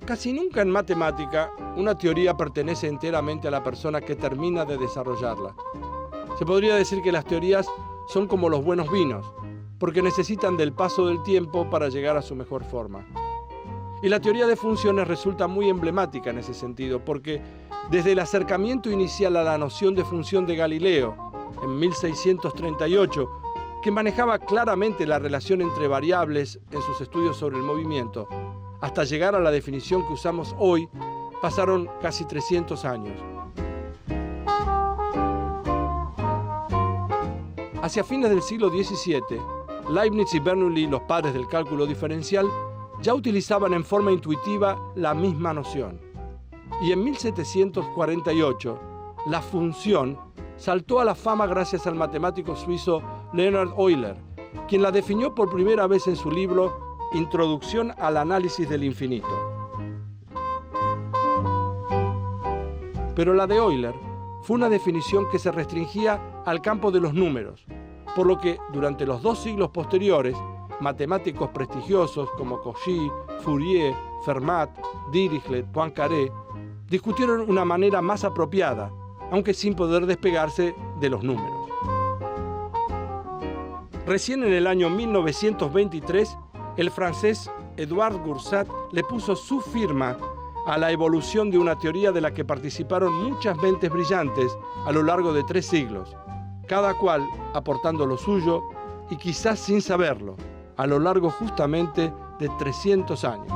Casi nunca en matemática una teoría pertenece enteramente a la persona que termina de desarrollarla. Se podría decir que las teorías son como los buenos vinos, porque necesitan del paso del tiempo para llegar a su mejor forma. Y la teoría de funciones resulta muy emblemática en ese sentido, porque desde el acercamiento inicial a la noción de función de Galileo, en 1638, que manejaba claramente la relación entre variables en sus estudios sobre el movimiento, hasta llegar a la definición que usamos hoy, pasaron casi 300 años. Hacia fines del siglo XVII, Leibniz y Bernoulli, los padres del cálculo diferencial, ya utilizaban en forma intuitiva la misma noción. Y en 1748, la función saltó a la fama gracias al matemático suizo Leonhard Euler, quien la definió por primera vez en su libro Introducción al análisis del infinito. Pero la de Euler fue una definición que se restringía al campo de los números, por lo que durante los 2 siglos posteriores, matemáticos prestigiosos como Cauchy, Fourier, Fermat, Dirichlet, Poincaré discutieron una manera más apropiada, aunque sin poder despegarse de los números. Recién en el año 1923, el francés Édouard Goursat le puso su firma a la evolución de una teoría de la que participaron muchas mentes brillantes a lo largo de 3 siglos, cada cual aportando lo suyo y quizás sin saberlo, a lo largo justamente de 300 años.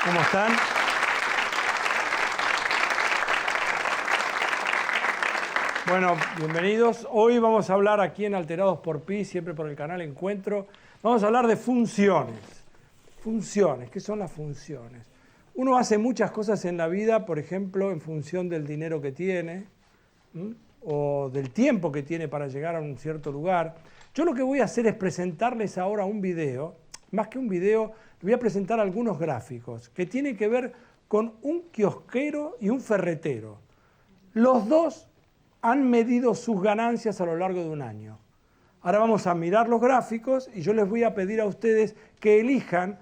¿Cómo están? Bueno, bienvenidos. Hoy vamos a hablar aquí en Alterados por Pi, siempre por el canal Encuentro. Vamos a hablar de funciones. Funciones, ¿qué son las funciones? Uno hace muchas cosas en la vida, por ejemplo, en función del dinero que tiene, o del tiempo que tiene para llegar a un cierto lugar. Yo lo que voy a hacer es presentarles ahora un video, más que un video, voy a presentar algunos gráficos que tienen que ver con un kiosquero y un ferretero. Los dos han medido sus ganancias a lo largo de un año. Ahora vamos a mirar los gráficos y yo les voy a pedir a ustedes que elijan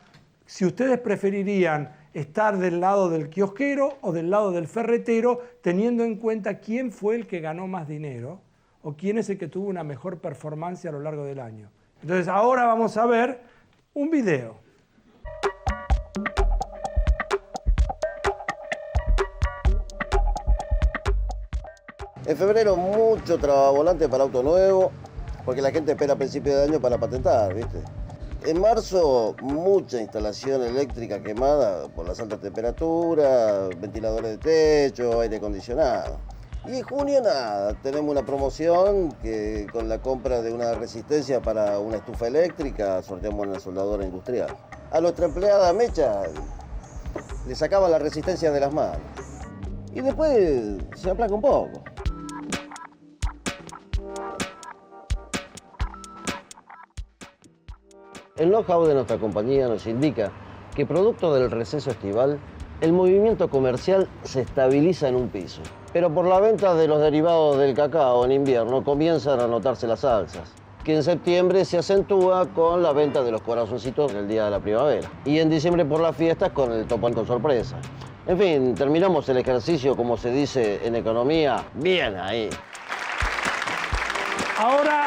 si ustedes preferirían estar del lado del kiosquero o del lado del ferretero, teniendo en cuenta quién fue el que ganó más dinero o quién es el que tuvo una mejor performance a lo largo del año. Entonces ahora vamos a ver un video. En febrero mucho trabavolante para auto nuevo, porque la gente espera a principio de año para patentar, ¿viste? En marzo mucha instalación eléctrica quemada por las altas temperaturas, ventiladores de techo, aire acondicionado. Y en junio nada, tenemos una promoción que con la compra de una resistencia para una estufa eléctrica sorteamos una soldadora industrial. A nuestra empleada Mecha le sacaba la resistencia de las manos. Y después se aplaca un poco. El know-how de nuestra compañía nos indica que producto del receso estival, el movimiento comercial se estabiliza en un piso. Pero por la venta de los derivados del cacao en invierno comienzan a notarse las alzas, que en septiembre se acentúa con la venta de los corazoncitos en el día de la primavera. Y en diciembre por las fiestas con el topón con sorpresa. En fin, terminamos el ejercicio, como se dice en economía, bien ahí. Ahora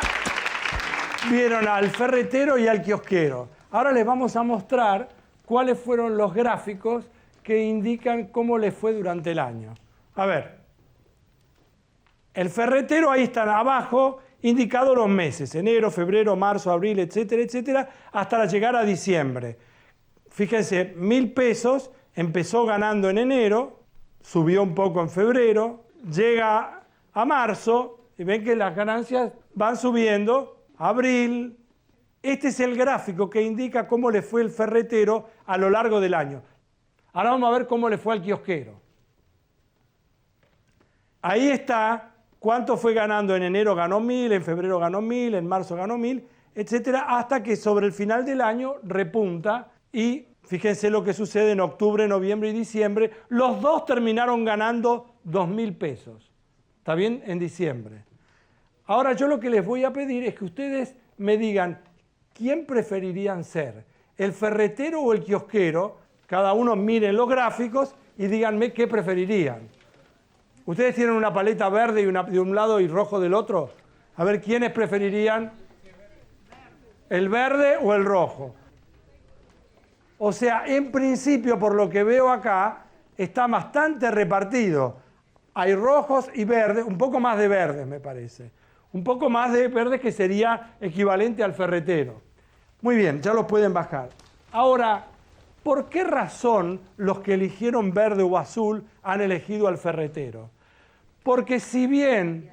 vieron al ferretero y al kiosquero. Ahora les vamos a mostrar cuáles fueron los gráficos que indican cómo les fue durante el año. A ver, el ferretero, ahí están abajo, indicados los meses, enero, febrero, marzo, abril, etcétera, etcétera, hasta llegar a diciembre. Fíjense, 1.000 pesos, empezó ganando en enero, subió un poco en febrero, llega a marzo y ven que las ganancias van subiendo, abril. Este es el gráfico que indica cómo le fue el ferretero a lo largo del año. Ahora vamos a ver cómo le fue al kiosquero. Ahí está cuánto fue ganando. En enero ganó 1.000, en febrero ganó 1.000, en marzo ganó 1.000, etcétera, hasta que sobre el final del año repunta y fíjense lo que sucede en octubre, noviembre y diciembre. Los dos terminaron ganando 2.000 pesos. ¿Está bien? En diciembre. Ahora yo lo que les voy a pedir es que ustedes me digan quién preferirían ser, el ferretero o el kiosquero. Cada uno miren los gráficos y díganme qué preferirían. ¿Ustedes tienen una paleta verde y de un lado y rojo del otro? A ver, ¿quiénes preferirían? ¿El verde o el rojo? O sea, en principio, por lo que veo acá, está bastante repartido. Hay rojos y verdes, un poco más de verdes me parece. Un poco más de verdes que sería equivalente al ferretero. Muy bien, ya los pueden bajar. Ahora, ¿por qué razón los que eligieron verde o azul han elegido al ferretero? Porque si bien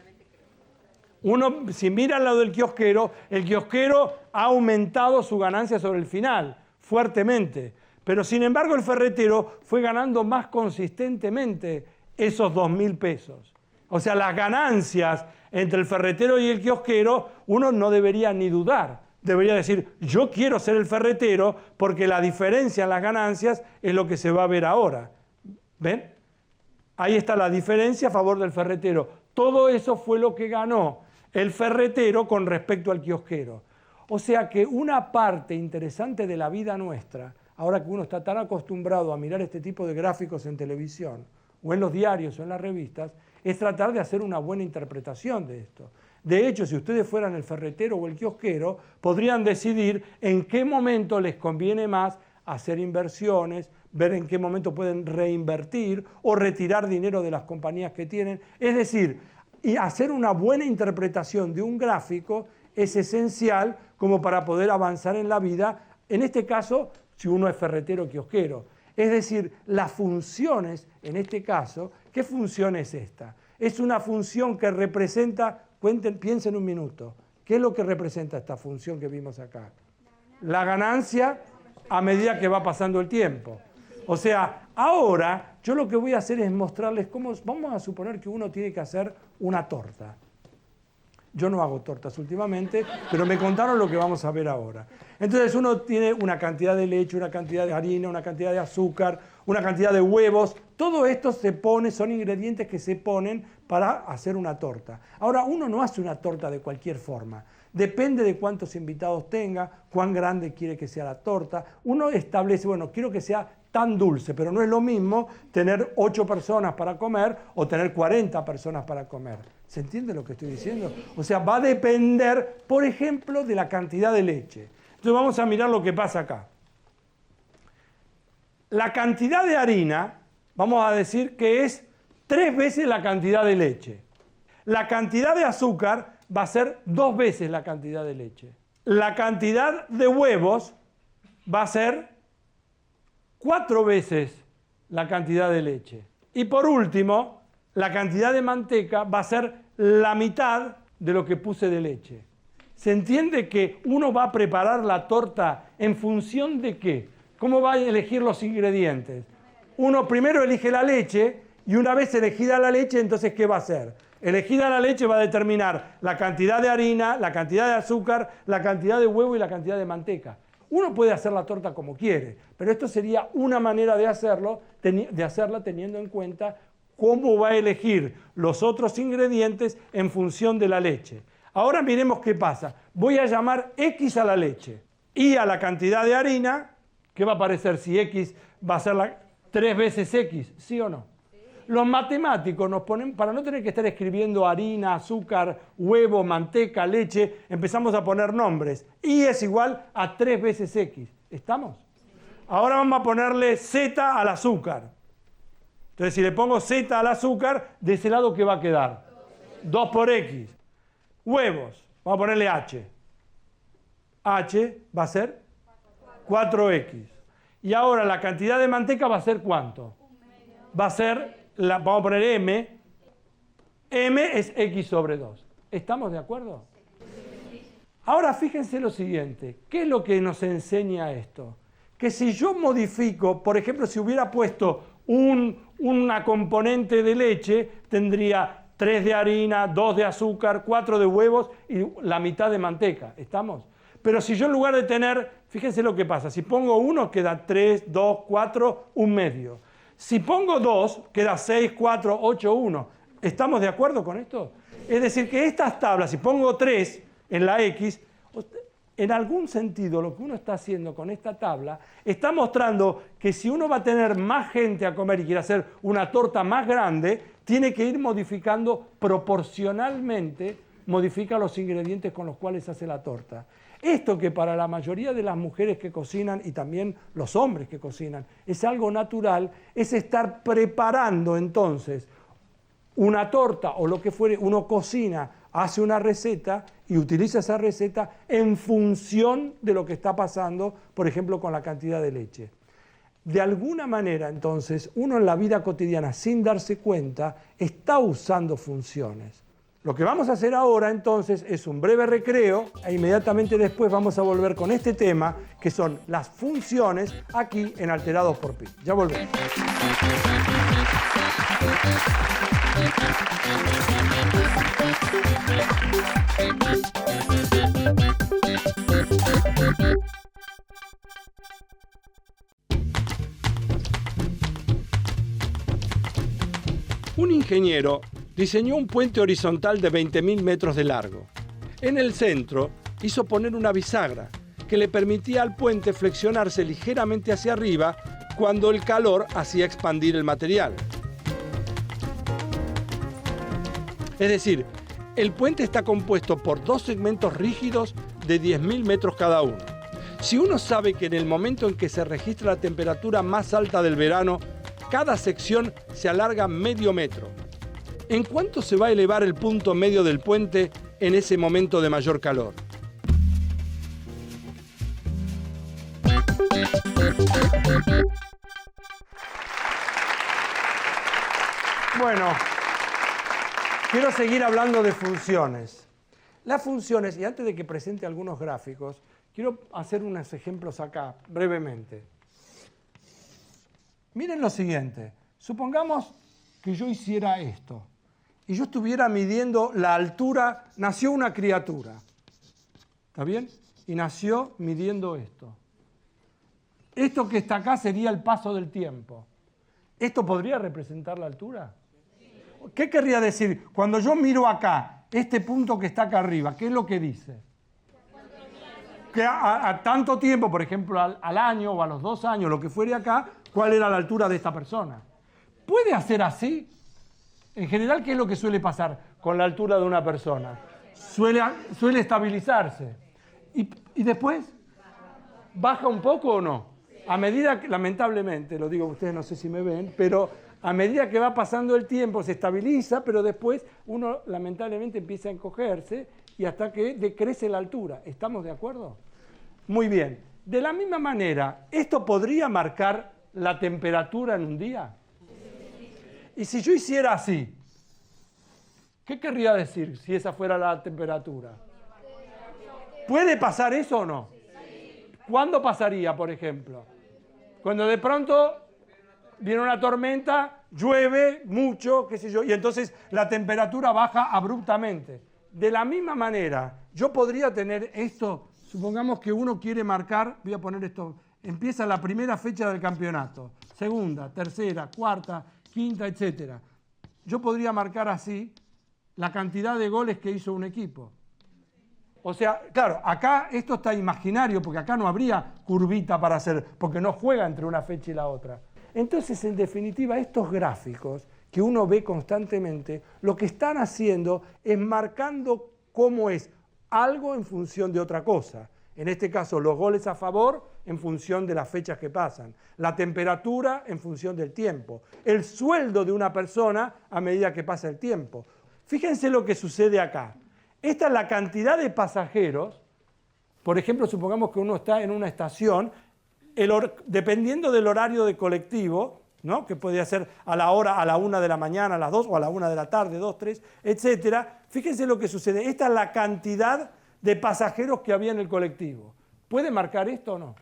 si mira al lado del kiosquero, el kiosquero ha aumentado su ganancia sobre el final, fuertemente. Pero sin embargo el ferretero fue ganando más consistentemente esos 2.000 pesos. O sea, las ganancias entre el ferretero y el kiosquero, uno no debería ni dudar. Debería decir, yo quiero ser el ferretero porque la diferencia en las ganancias es lo que se va a ver ahora. ¿Ven? Ahí está la diferencia a favor del ferretero. Todo eso fue lo que ganó el ferretero con respecto al kiosquero. O sea que una parte interesante de la vida nuestra, ahora que uno está tan acostumbrado a mirar este tipo de gráficos en televisión, o en los diarios o en las revistas, es tratar de hacer una buena interpretación de esto. De hecho, si ustedes fueran el ferretero o el kiosquero, podrían decidir en qué momento les conviene más hacer inversiones, ver en qué momento pueden reinvertir o retirar dinero de las compañías que tienen. Es decir, y hacer una buena interpretación de un gráfico es esencial como para poder avanzar en la vida, en este caso, si uno es ferretero o kiosquero. Es decir, las funciones, en este caso, ¿qué función es esta? Es una función que representa, piensen un minuto, ¿qué es lo que representa esta función que vimos acá? La ganancia a medida que va pasando el tiempo. O sea, ahora yo lo que voy a hacer es mostrarles cómo, vamos a suponer que uno tiene que hacer una torta. Yo no hago tortas últimamente, pero me contaron lo que vamos a ver ahora. Entonces uno tiene una cantidad de leche, una cantidad de harina, una cantidad de azúcar, una cantidad de huevos. Todo esto se pone, son ingredientes que se ponen para hacer una torta. Ahora, uno no hace una torta de cualquier forma. Depende de cuántos invitados tenga, cuán grande quiere que sea la torta. Uno establece, bueno, quiero que sea tan dulce, pero no es lo mismo tener 8 personas para comer o tener 40 personas para comer. ¿Se entiende lo que estoy diciendo? O sea, va a depender, por ejemplo, de la cantidad de leche. Entonces vamos a mirar lo que pasa acá. La cantidad de harina, vamos a decir que es 3 veces la cantidad de leche. La cantidad de azúcar va a ser 2 veces la cantidad de leche. La cantidad de huevos va a ser 4 veces la cantidad de leche. Y por último, la cantidad de manteca va a ser la mitad de lo que puse de leche. ¿Se entiende que uno va a preparar la torta en función de qué? ¿Cómo va a elegir los ingredientes? Uno primero elige la leche y una vez elegida la leche, entonces ¿qué va a hacer? Elegida la leche va a determinar la cantidad de harina, la cantidad de azúcar, la cantidad de huevo y la cantidad de manteca. Uno puede hacer la torta como quiere, pero esto sería una manera de hacerla teniendo en cuenta cómo va a elegir los otros ingredientes en función de la leche. Ahora miremos qué pasa. Voy a llamar X a la leche y a la cantidad de harina. ¿Qué va a aparecer si X va a ser 3 veces X? ¿Sí o no? Los matemáticos nos ponen, para no tener que estar escribiendo harina, azúcar, huevo, manteca, leche, empezamos a poner nombres. Y es igual a 3 veces X. ¿Estamos? Ahora vamos a ponerle Z al azúcar. Entonces, si le pongo Z al azúcar, de ese lado, ¿qué va a quedar? 2 por X. Huevos, vamos a ponerle H. H va a ser 4X. Y ahora la cantidad de manteca va a ser ¿cuánto? Va a ser, vamos a poner M. M es X sobre 2. ¿Estamos de acuerdo? Ahora fíjense lo siguiente. ¿Qué es lo que nos enseña esto? Que si yo modifico, por ejemplo, si hubiera puesto una componente de leche, tendría 3 de harina, 2 de azúcar, 4 de huevos y la mitad de manteca. ¿Estamos? Pero si yo en lugar de tener, fíjense lo que pasa, si pongo 1 queda 3, 2, 4, 1 medio. Si pongo 2 queda 6, 4, 8, 1. ¿Estamos de acuerdo con esto? Es decir, que estas tablas, si pongo 3 en la X, en algún sentido lo que uno está haciendo con esta tabla está mostrando que si uno va a tener más gente a comer y quiere hacer una torta más grande, tiene que ir modificando proporcionalmente, modifica los ingredientes con los cuales hace la torta. Esto que para la mayoría de las mujeres que cocinan y también los hombres que cocinan es algo natural, es estar preparando entonces una torta o lo que fuere, uno cocina, hace una receta y utiliza esa receta en función de lo que está pasando, por ejemplo, con la cantidad de leche. De alguna manera, entonces, uno en la vida cotidiana, sin darse cuenta, está usando funciones. Lo que vamos a hacer ahora, entonces, es un breve recreo e inmediatamente después vamos a volver con este tema, que son las funciones aquí en Alterados por Pi. Ya volvemos. Un ingeniero diseñó un puente horizontal de 20.000 metros de largo. En el centro hizo poner una bisagra que le permitía al puente flexionarse ligeramente hacia arriba cuando el calor hacía expandir el material. Es decir, el puente está compuesto por 2 segmentos rígidos de 10.000 metros cada uno. Si uno sabe que en el momento en que se registra la temperatura más alta del verano, cada sección se alarga medio metro. ¿En cuánto se va a elevar el punto medio del puente en ese momento de mayor calor? Bueno, quiero seguir hablando de funciones. Las funciones, y antes de que presente algunos gráficos, quiero hacer unos ejemplos acá, brevemente. Miren lo siguiente, supongamos que yo hiciera esto y yo estuviera midiendo la altura, nació una criatura, ¿está bien? Y nació midiendo esto. Esto que está acá sería el paso del tiempo. ¿Esto podría representar la altura? ¿Qué querría decir? Cuando yo miro acá, este punto que está acá arriba, ¿qué es lo que dice? Que a tanto tiempo, por ejemplo, al año o a los 2 años, lo que fuere acá, ¿cuál era la altura de esta persona? ¿Puede hacer así? En general, ¿qué es lo que suele pasar con la altura de una persona? Suele estabilizarse. ¿Y después? ¿Baja un poco o no? A medida que, lamentablemente, lo digo, ustedes no sé si me ven, pero a medida que va pasando el tiempo se estabiliza, pero después uno lamentablemente empieza a encogerse y hasta que decrece la altura. ¿Estamos de acuerdo? Muy bien. De la misma manera, ¿esto podría marcar la temperatura en un día? Y si yo hiciera así, ¿qué querría decir si esa fuera la temperatura? ¿Puede pasar eso o no? ¿Cuándo pasaría, por ejemplo? Cuando de pronto viene una tormenta, llueve mucho, qué sé yo, y entonces la temperatura baja abruptamente. De la misma manera, yo podría tener esto, supongamos que uno quiere marcar, voy a poner esto, empieza la primera fecha del campeonato, segunda, tercera, cuarta, quinta, etc. Yo podría marcar así la cantidad de goles que hizo un equipo. O sea, claro, acá esto está imaginario, porque acá no habría curvita para hacer, porque no juega entre una fecha y la otra. Entonces, en definitiva, estos gráficos que uno ve constantemente, lo que están haciendo es marcando cómo es algo en función de otra cosa. En este caso, los goles a favor en función de las fechas que pasan, la temperatura en función del tiempo, el sueldo de una persona a medida que pasa el tiempo. Fíjense lo que sucede acá. Esta es la cantidad de pasajeros. Por ejemplo, supongamos que uno está en una estación, dependiendo del horario de colectivo, ¿no? Que podría ser a la 1 de la mañana, a las 2 o a la 1 de la tarde, 2, 3, etcétera. Fíjense lo que sucede. Esta es la cantidad de pasajeros que había en el colectivo. ¿Puede marcar esto o no?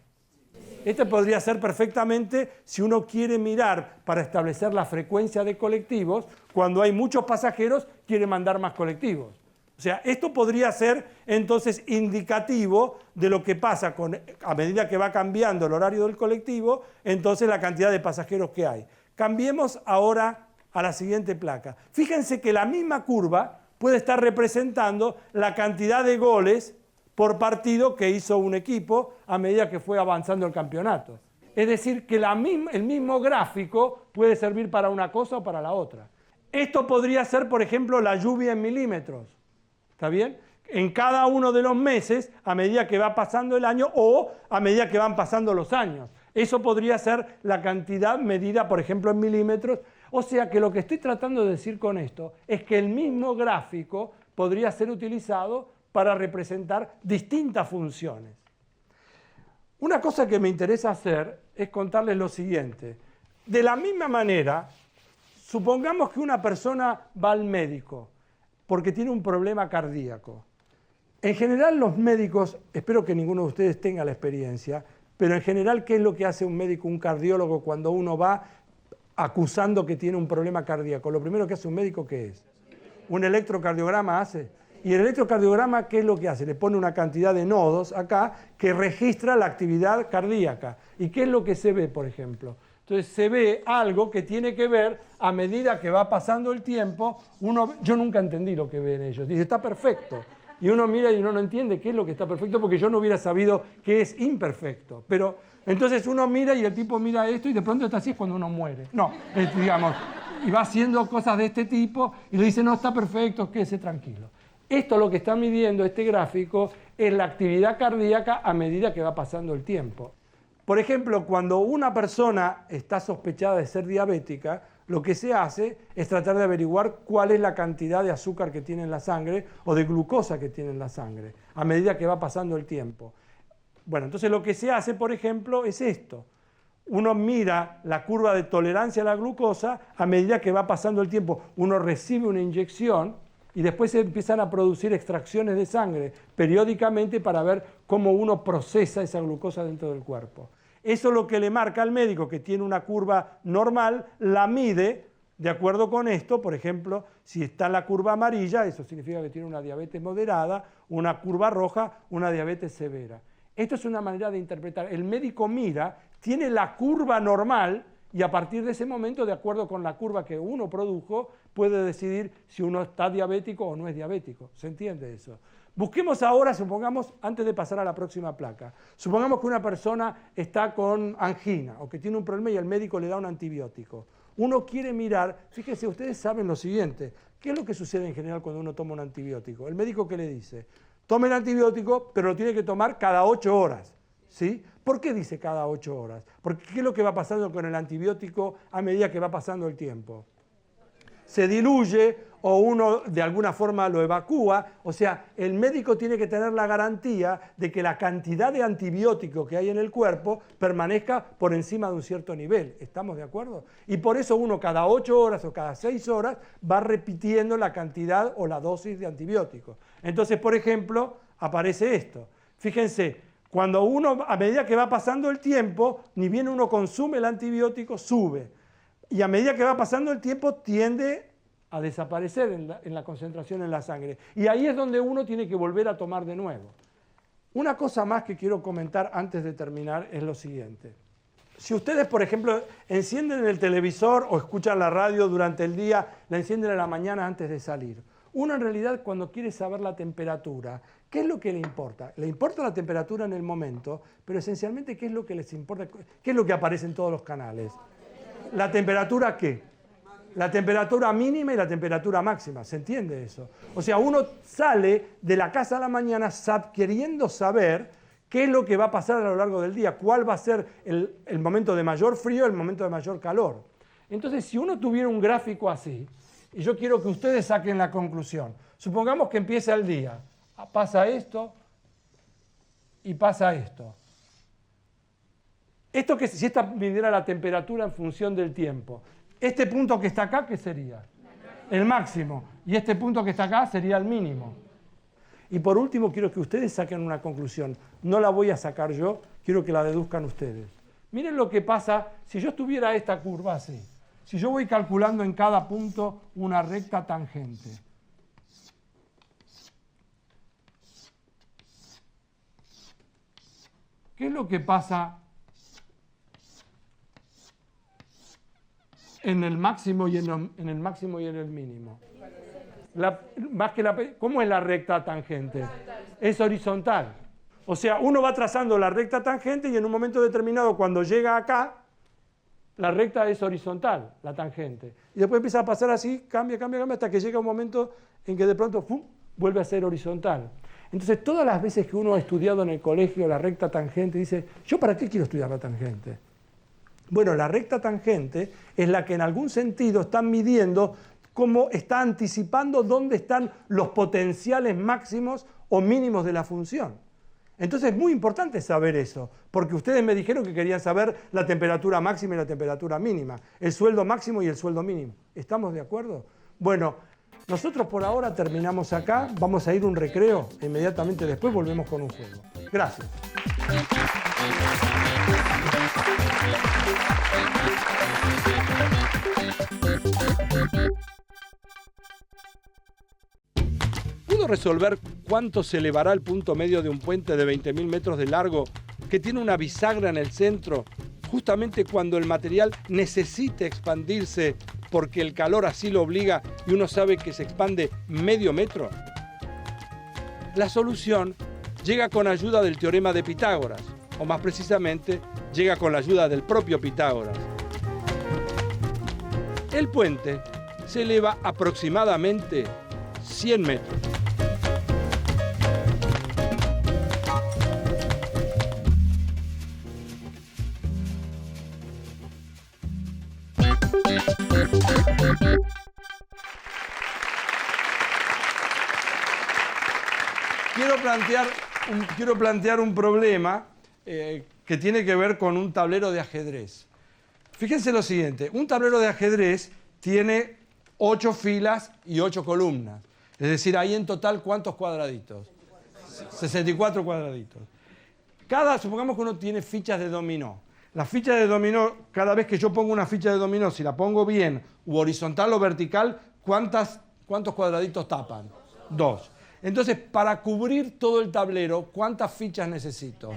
Este podría ser perfectamente, si uno quiere mirar para establecer la frecuencia de colectivos, cuando hay muchos pasajeros, quiere mandar más colectivos. O sea, esto podría ser entonces indicativo de lo que pasa a medida que va cambiando el horario del colectivo, entonces la cantidad de pasajeros que hay. Cambiemos ahora a la siguiente placa. Fíjense que la misma curva puede estar representando la cantidad de goles por partido que hizo un equipo a medida que fue avanzando el campeonato. Es decir, que el mismo gráfico puede servir para una cosa o para la otra. Esto podría ser, por ejemplo, la lluvia en milímetros. ¿Está bien? En cada uno de los meses, a medida que va pasando el año o a medida que van pasando los años. Eso podría ser la cantidad medida, por ejemplo, en milímetros. O sea que lo que estoy tratando de decir con esto es que el mismo gráfico podría ser utilizado para representar distintas funciones. Una cosa que me interesa hacer es contarles lo siguiente. De la misma manera, supongamos que una persona va al médico porque tiene un problema cardíaco. En general los médicos, espero que ninguno de ustedes tenga la experiencia, pero en general, ¿qué es lo que hace un médico, un cardiólogo, cuando uno va acusando que tiene un problema cardíaco? Lo primero que hace un médico, ¿qué es? ¿Un electrocardiograma hace? Y el electrocardiograma, ¿qué es lo que hace? Le pone una cantidad de nodos acá que registra la actividad cardíaca. ¿Y qué es lo que se ve, por ejemplo? Entonces se ve algo que tiene que ver, a medida que va pasando el tiempo, yo nunca entendí lo que ven ellos. Dice, está perfecto. Y uno mira y uno no entiende qué es lo que está perfecto porque yo no hubiera sabido qué es imperfecto. Pero entonces uno mira y el tipo mira esto y de pronto está así es cuando uno muere. No, digamos, y va haciendo cosas de este tipo y le dice, no, está perfecto, quédese tranquilo. Esto lo que está midiendo este gráfico es la actividad cardíaca a medida que va pasando el tiempo. Por ejemplo, cuando una persona está sospechada de ser diabética, lo que se hace es tratar de averiguar cuál es la cantidad de azúcar que tiene en la sangre o de glucosa que tiene en la sangre, a medida que va pasando el tiempo. Bueno, entonces lo que se hace, por ejemplo, es esto. Uno mira la curva de tolerancia a la glucosa a medida que va pasando el tiempo. Uno recibe una inyección y después se empiezan a producir extracciones de sangre periódicamente para ver cómo uno procesa esa glucosa dentro del cuerpo. Eso es lo que le marca al médico que tiene una curva normal, la mide de acuerdo con esto. Por ejemplo, si está en la curva amarilla, eso significa que tiene una diabetes moderada, una curva roja, una diabetes severa. Esto es una manera de interpretar. El médico mira, tiene la curva normal y a partir de ese momento, de acuerdo con la curva que uno produjo, puede decidir si uno está diabético o no es diabético. ¿Se entiende eso? Busquemos ahora, supongamos, antes de pasar a la próxima placa, supongamos que una persona está con angina o que tiene un problema y el médico le da un antibiótico. Uno quiere mirar, fíjense, ustedes saben lo siguiente, ¿qué es lo que sucede en general cuando uno toma un antibiótico? El médico, ¿qué le dice? Tome el antibiótico, pero lo tiene que tomar cada 8 horas. ¿Sí? ¿Por qué dice cada 8 horas? Porque ¿qué es lo que va pasando con el antibiótico a medida que va pasando el tiempo? Se diluye o uno de alguna forma lo evacúa. O sea, el médico tiene que tener la garantía de que la cantidad de antibiótico que hay en el cuerpo permanezca por encima de un cierto nivel. ¿Estamos de acuerdo? Y por eso uno cada 8 horas o cada 6 horas va repitiendo la cantidad o la dosis de antibiótico. Entonces, por ejemplo, aparece esto. Fíjense, cuando uno, a medida que va pasando el tiempo, ni bien uno consume el antibiótico, sube. Y a medida que va pasando el tiempo, tiende a desaparecer en la concentración en la sangre. Y ahí es donde uno tiene que volver a tomar de nuevo. Una cosa más que quiero comentar antes de terminar es lo siguiente. Si ustedes, por ejemplo, encienden el televisor o escuchan la radio durante el día, la encienden a la mañana antes de salir. Uno en realidad cuando quiere saber la temperatura, ¿qué es lo que le importa? Le importa la temperatura en el momento, pero esencialmente ¿qué es lo que les importa? ¿Qué es lo que aparece en todos los canales? ¿La temperatura qué? La temperatura mínima y la temperatura máxima, ¿se entiende eso? O sea, uno sale de la casa a la mañana queriendo saber qué es lo que va a pasar a lo largo del día, cuál va a ser el momento de mayor frío, el momento de mayor calor. Entonces, si uno tuviera un gráfico así, y yo quiero que ustedes saquen la conclusión, supongamos que empieza el día, pasa esto y pasa esto. Esto que si esta midiera la temperatura en función del tiempo. Este punto que está acá, ¿qué sería? El máximo. Y este punto que está acá sería el mínimo. Y por último, quiero que ustedes saquen una conclusión. No la voy a sacar yo, quiero que la deduzcan ustedes. Miren lo que pasa si yo estuviera esta curva así. Si yo voy calculando en cada punto una recta tangente. ¿Qué es lo que pasa en el máximo y en el máximo y en el mínimo? ¿Cómo es la recta tangente? Es horizontal. O sea, uno va trazando la recta tangente y en un momento determinado, cuando llega acá, la recta es horizontal, la tangente. Y después empieza a pasar así, cambia, hasta que llega un momento en que de pronto ¡pum!, vuelve a ser horizontal. Entonces, todas las veces que uno ha estudiado en el colegio la recta tangente, dice, ¿yo para qué quiero estudiar la tangente? Bueno, la recta tangente es la que en algún sentido están midiendo cómo está anticipando dónde están los potenciales máximos o mínimos de la función. Entonces es muy importante saber eso, porque ustedes me dijeron que querían saber la temperatura máxima y la temperatura mínima, el sueldo máximo y el sueldo mínimo. ¿Estamos de acuerdo? Bueno, nosotros por ahora terminamos acá, vamos a ir a un recreo e inmediatamente después volvemos con un juego. Gracias. ¿Pudo resolver cuánto se elevará el punto medio de un puente de 20.000 metros de largo que tiene una bisagra en el centro, justamente cuando el material necesite expandirse porque el calor así lo obliga y uno sabe que se expande medio metro? La solución llega con ayuda del teorema de Pitágoras, o más precisamente, llega con la ayuda del propio Pitágoras. El puente se eleva aproximadamente 100 metros. Quiero plantear un problema que tiene que ver con un tablero de ajedrez. Fíjense lo siguiente, un tablero de ajedrez tiene 8 filas y 8 columnas. Es decir, hay en total, ¿cuántos cuadraditos? 64 cuadraditos. Supongamos que uno tiene fichas de dominó. Las fichas de dominó, cada vez que yo pongo una ficha de dominó, si la pongo bien, u horizontal o vertical, ¿cuántos cuadraditos tapan? 2. Entonces, para cubrir todo el tablero, ¿cuántas fichas necesito?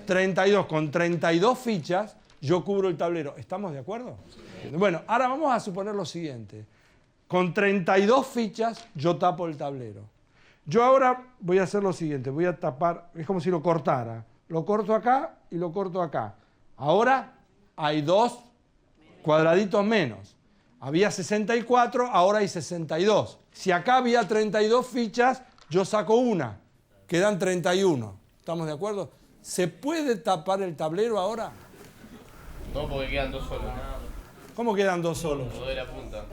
32. Con 32 fichas, yo cubro el tablero. ¿Estamos de acuerdo? Bueno, ahora vamos a suponer lo siguiente. Con 32 fichas, yo tapo el tablero. Yo ahora voy a hacer lo siguiente. Voy a tapar, es como si lo cortara. Lo corto acá y lo corto acá. Ahora hay 2 cuadraditos menos. Había 64, ahora hay 62. Si acá había 32 fichas, yo saco una. Quedan 31. ¿Estamos de acuerdo? ¿Se puede tapar el tablero ahora? No, porque quedan 2 solos. ¿Cómo quedan 2 solos? 2 de la punta.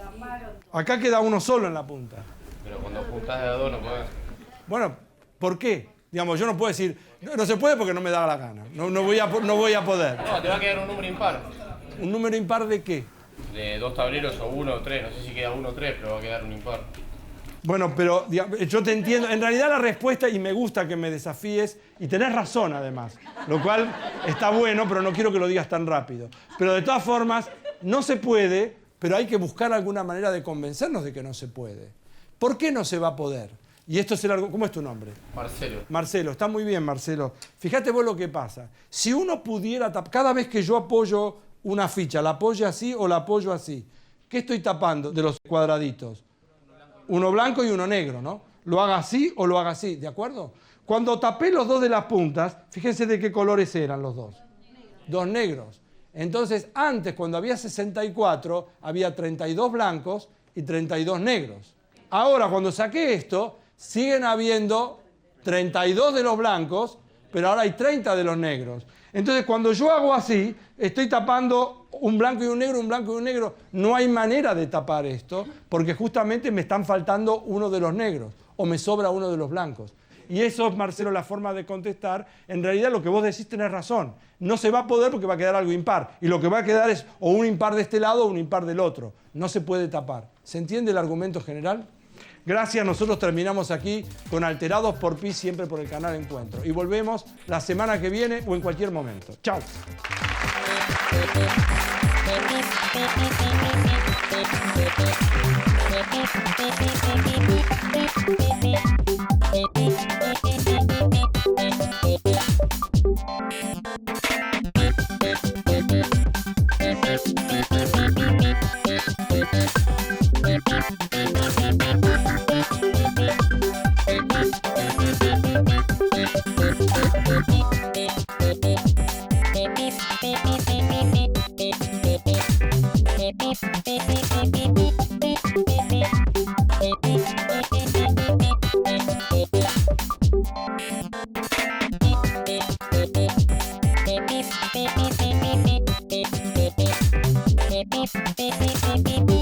Acá queda uno solo en la punta. Pero cuando juntás de a 2 no podés. Bueno, ¿por qué? Digamos, yo no puedo decir, no se puede porque no me da la gana. No voy a poder. No, te va a quedar un número impar. ¿Un número impar de qué? De 2 tableros o 1 o 3. No sé si queda 1 o 3, pero va a quedar un impar. Bueno, pero digamos, yo te entiendo. En realidad la respuesta, y me gusta que me desafíes, y tenés razón además, lo cual está bueno, pero no quiero que lo digas tan rápido. Pero de todas formas, no se puede, pero hay que buscar alguna manera de convencernos de que no se puede. ¿Por qué no se va a poder? Y esto es ¿cómo es tu nombre? Marcelo. Marcelo, está muy bien, Marcelo. Fíjate vos lo que pasa. Si uno pudiera tapar, cada vez que yo apoyo una ficha, ¿la apoyo así o la apoyo así? ¿Qué estoy tapando de los cuadraditos? Uno blanco y uno negro, ¿no? Lo haga así o lo haga así, ¿de acuerdo? Cuando tapé los 2 de las puntas, fíjense de qué colores eran los 2. 2 negros. Entonces, antes, cuando había 64, había 32 blancos y 32 negros. Ahora, cuando saqué esto, siguen habiendo 32 de los blancos, pero ahora hay 30 de los negros. Entonces, cuando yo hago así, estoy tapando un blanco y un negro, un blanco y un negro. No hay manera de tapar esto, porque justamente me están faltando uno de los negros, o me sobra uno de los blancos. Y eso es, Marcelo, la forma de contestar. En realidad lo que vos decís tenés razón. No se va a poder porque va a quedar algo impar. Y lo que va a quedar es o un impar de este lado o un impar del otro. No se puede tapar. ¿Se entiende el argumento general? Gracias, nosotros terminamos aquí con Alterados por Pi, siempre por el canal Encuentro. Y volvemos la semana que viene o en cualquier momento. ¡Chao! Beep, beep, beep, beep.